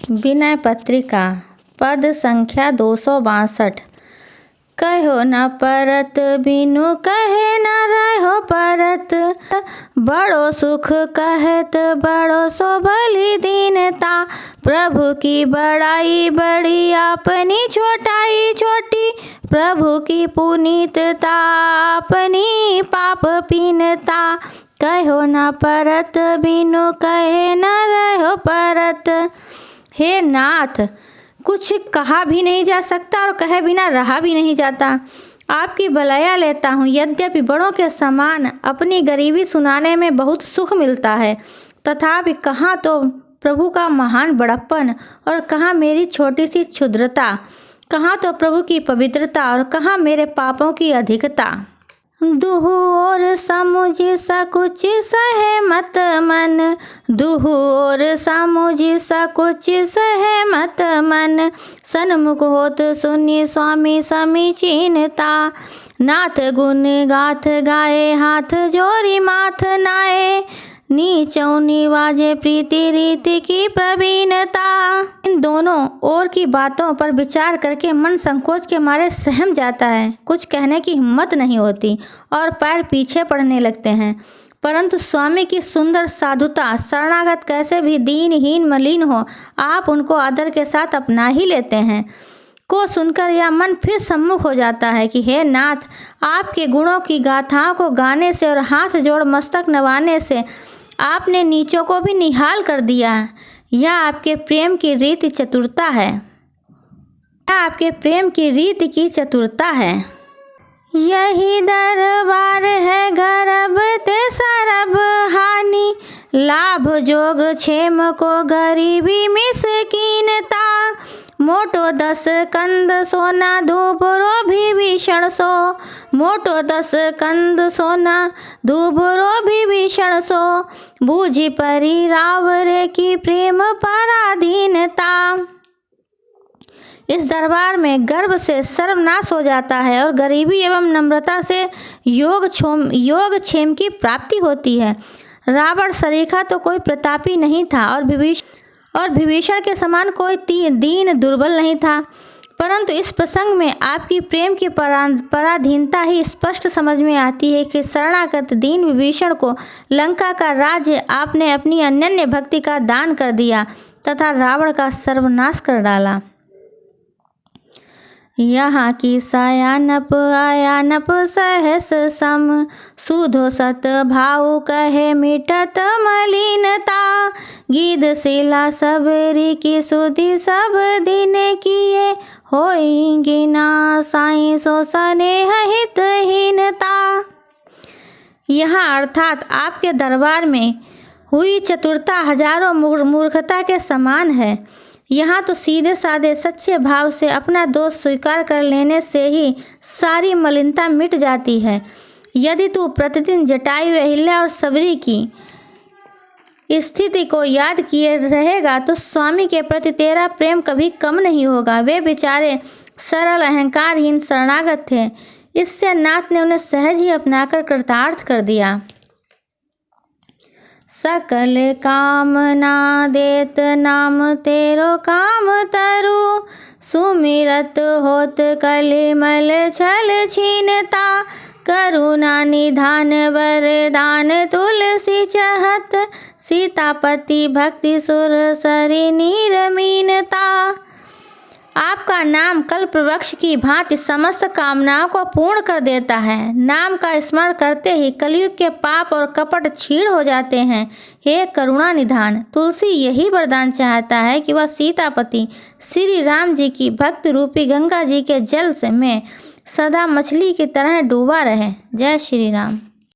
विनय पत्रिका पद संख्या 262। कहो न परत बिनु कहे न रहो परत, बड़ो सुख कहत बड़ो सो भली दीनता। प्रभु की बड़ाई बड़ी अपनी छोटाई छोटी, प्रभु की पुनीतता अपनी पाप पीनता। कहो न परत बिनु कहे न रहो परत। हे नाथ, कुछ कहा भी नहीं जा सकता और कहे बिना रहा भी नहीं जाता। आपकी भलाया लेता हूँ, यद्यपि बड़ों के समान अपनी गरीबी सुनाने में बहुत सुख मिलता है, तथापि कहाँ तो प्रभु का महान बड़प्पन और कहाँ मेरी छोटी सी क्षुद्रता, कहाँ तो प्रभु की पवित्रता और कहाँ मेरे पापों की अधिकता। दुहु और समुझ सकुच सहे मत मन, दुहु और समुझ सकुच सहे मत मन। सन्मुख होत सुनि स्वामी समीचीनता, नाथ गुण गाथ गाए हाथ जोरी माथ नाए। नीचौ निवाजे प्रीति रीति की प्रवीणता। इन दोनों ओर की बातों पर विचार करके मन संकोच के मारे सहम जाता है, कुछ कहने की हिम्मत नहीं होती और पैर पीछे पड़ने लगते हैं। परंतु स्वामी की सुंदर साधुता, शरणागत कैसे भी दीनहीन मलिन हो, आप उनको आदर के साथ अपना ही लेते हैं। को सुनकर यह मन फिर सम्मुख हो जाता है कि हे नाथ, आपके गुणों की गाथाओं को गाने से और हाथ जोड़ मस्तक नवाने से आपने नीचों को भी निहाल कर दिया। यह आपके प्रेम की रीति चतुरता है, यह आपके प्रेम की रीति की चतुरता है। यही दरबार है गर्भ ते सरब हानि, लाभ जोग क्षेम को गरीबी मिसकीनता। मोटो 10 कंद सोना धूपरो विभीषण सो, मोटो 10 कंद सोना धूपरो विभीषण सो। बूझी परी रावरे की प्रेम पराधीनता। इस दरबार में गर्भ से सर्वनाश हो जाता है और गरीबी एवं नम्रता से योग क्षेम की प्राप्ति होती है। रावण सरीखा तो कोई प्रतापी नहीं था और विभीषण के समान कोई दीन दुर्बल नहीं था, परंतु इस प्रसंग में आपकी प्रेम की पराधीनता ही स्पष्ट समझ में आती है कि शरणागत दीन विभीषण को लंका का राज्य आपने अपनी अनन्य भक्ति का दान कर दिया तथा रावण का सर्वनाश कर डाला। यहाँ की सायानप आयानप सहस सम, सुधो सत भाव कहे मिटत मलिनता। गीध शिला सबरी की सुधि सब दिन किए, होइंगी ना साई सो स्नेह हितहीनता। यहाँ अर्थात आपके दरबार में हुई चतुरता हजारों मूर्खता के समान है। यहाँ तो सीधे साधे सच्चे भाव से अपना दोष स्वीकार कर लेने से ही सारी मलिनता मिट जाती है। यदि तू प्रतिदिन जटायु, अहिल्या और सबरी की स्थिति को याद किए रहेगा तो स्वामी के प्रति तेरा प्रेम कभी कम नहीं होगा। वे बेचारे सरल अहंकारहीन शरणागत थे, इससे नाथ ने उन्हें सहज ही अपनाकर कृतार्थ कर दिया। सकल कामना देत नाम तेरो काम तरु, सुमिरत होत कलिमल छल छीनता। करुणा निधान वरदान तुलसी चहत, सीतापति भक्ति सुर सरी नीरमीनता। आपका नाम कल्प वृक्ष की भांति समस्त कामनाओं को पूर्ण कर देता है। नाम का स्मरण करते ही कलयुग के पाप और कपट छीड़ हो जाते हैं। हे करुणा निधान, तुलसी यही वरदान चाहता है कि वह सीतापति श्री राम जी की भक्ति रूपी गंगा जी के जल से में सदा मछली की तरह डूबा रहे। जय श्री राम।